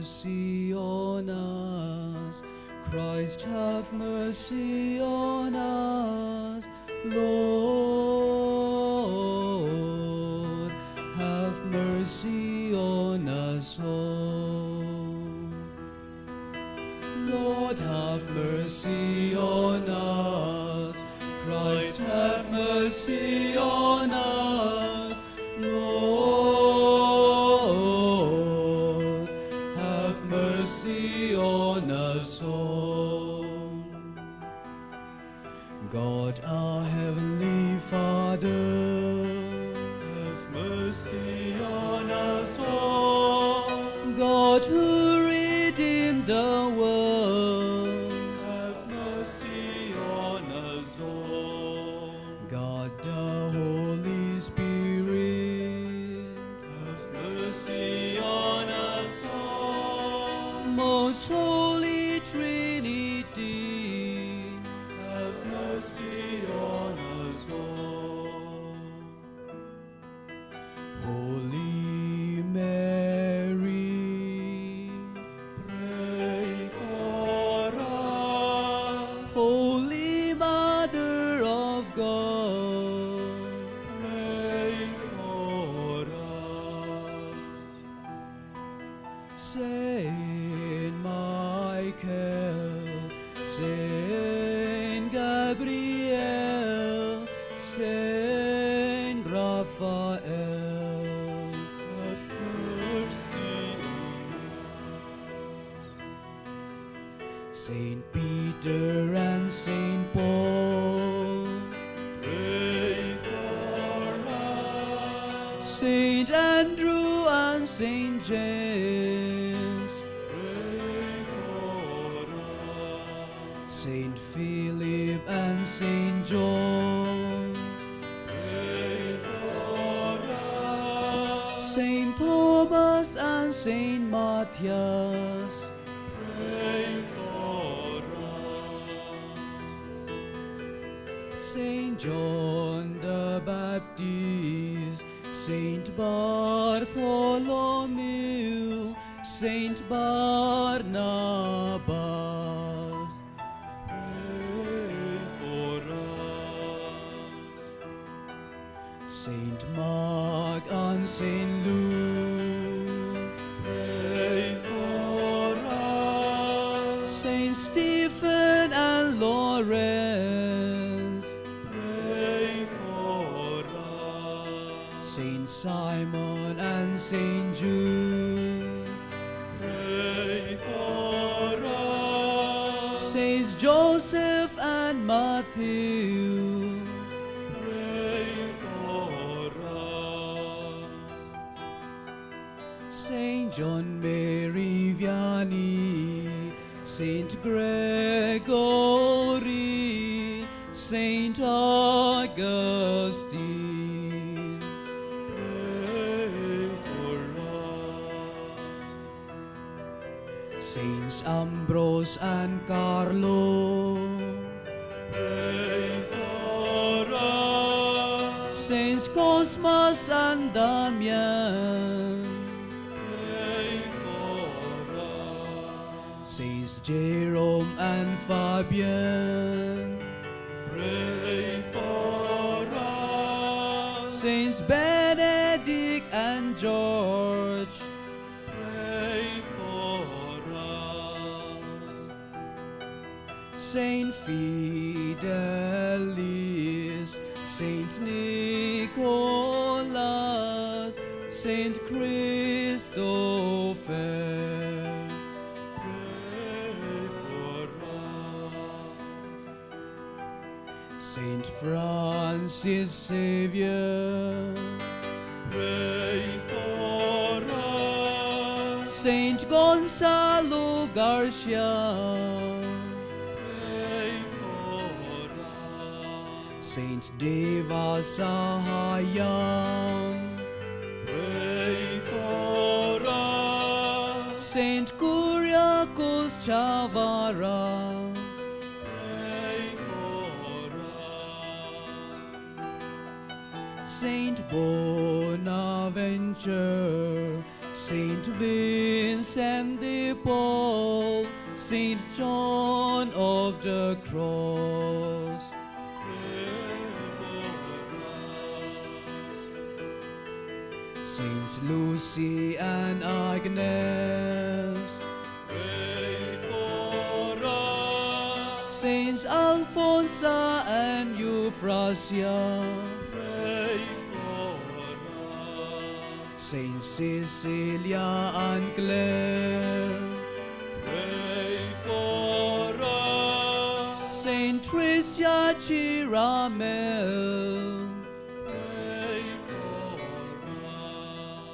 mercy on us. Christ, have mercy on us. Lord, have mercy on us all. Lord, have mercy on us. Christ, have mercy on us. Lord, have mercy on us all. God, our heavenly Father, have mercy on us all. God, who redeemed the world, Have mercy on us all. God, the Holy Spirit, Have mercy on us all. most holy Trinity, Have mercy on us all. Holy Mary, Pray for us. Holy Mother of God, Pray for us. Saint Michael, Saint Gabriel, Saint Raphael, Have mercy on Saint Peter and Saint Paul, us. Pray for us. Saint Andrew and Saint James, Pray for us. Saint Philip and Saint John, Pray for us. Saint Thomas and Saint Matthias, Pray for us. Saint John the Baptist, Saint Bartholomew, Saint Barnabas, Pray for us. Saint Mark and Saint Luke, Pray for us. Saint Stephen and Lawrence, Pray for us. Saint Simon and Saint Jude, Pray for us. Saints Joseph and Matthew, Pray for us. Saint John Mary Vianney, Saint Gregory, Saint Augustine, Pray for us. Saints Ambrose and Carlo, Pray for us. Saints Cosmas and Damian, Pray for us. Saints Jerome and Fabian, Pray for us. Saints Benedict and George, Pray for us. Saint Fidelis, Saint Nicholas, Saint Christopher, Pray for us. Saint Francis Xavier, Pray for us. Saint Gonzalo Garcia, Pray for us. Saint Deva Sahayam, Pray for us. Saint Kuriakos Chavara, Pray for us. Saint Bonaventure, Saint Vincent de Paul, Saint John of the Cross, Saints Lucy and Agnes, pray for us. Saints Alphonsa and Euphrasia, Pray for us. Saint Cecilia and Clare, Pray for us. Saint Tricia Chiramel, Pray for us.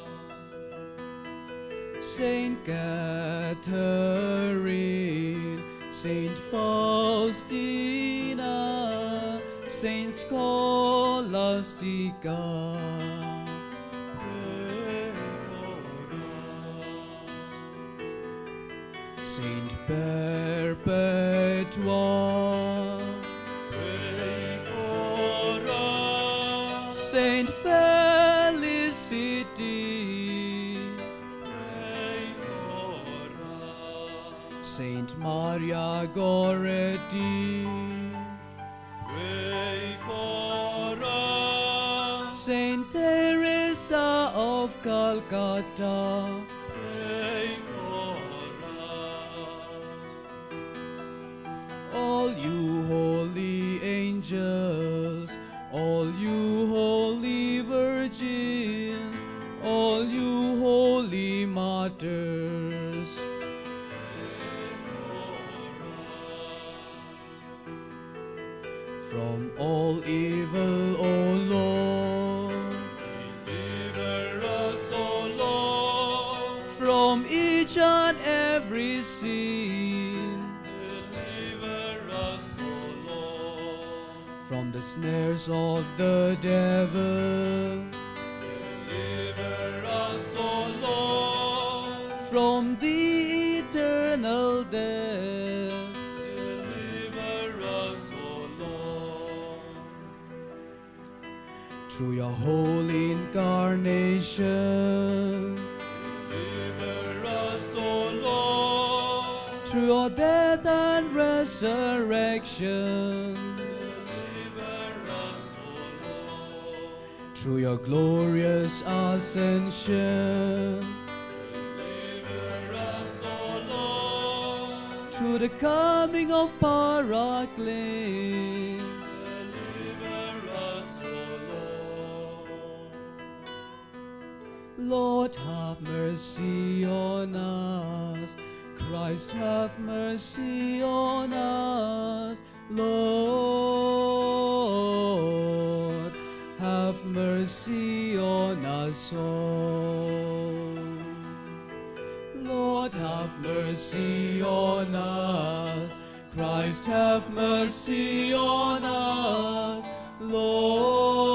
Saint Catherine, Saint Faustina, Saint Scholastica, Pray for us. Saint Perpetua, Pray for us. Saint Felicity, Pray for us. Saint Maria Goretti, Pray for us. Saint Teresa of Calcutta, Pray for us. all you holy angels, all you holy virgins, all you holy martyrs, from all evil, O Lord, Deliver us, O Lord. from each and every sin, Deliver us, O Lord. from the snares of the devil, Deliver us, O Lord. from the eternal death, Deliver us, O Lord. through your holy incarnation, Deliver us, O Lord. through your death and resurrection, Deliver us, O Lord. through your glorious ascension, Deliver us, O Lord. through the coming of Paraclete, Deliver us, O Lord. Lord, have mercy on us. Christ, have mercy on us. Lord, have mercy on us all. Lord, have mercy on us. Christ, have mercy on us. Lord,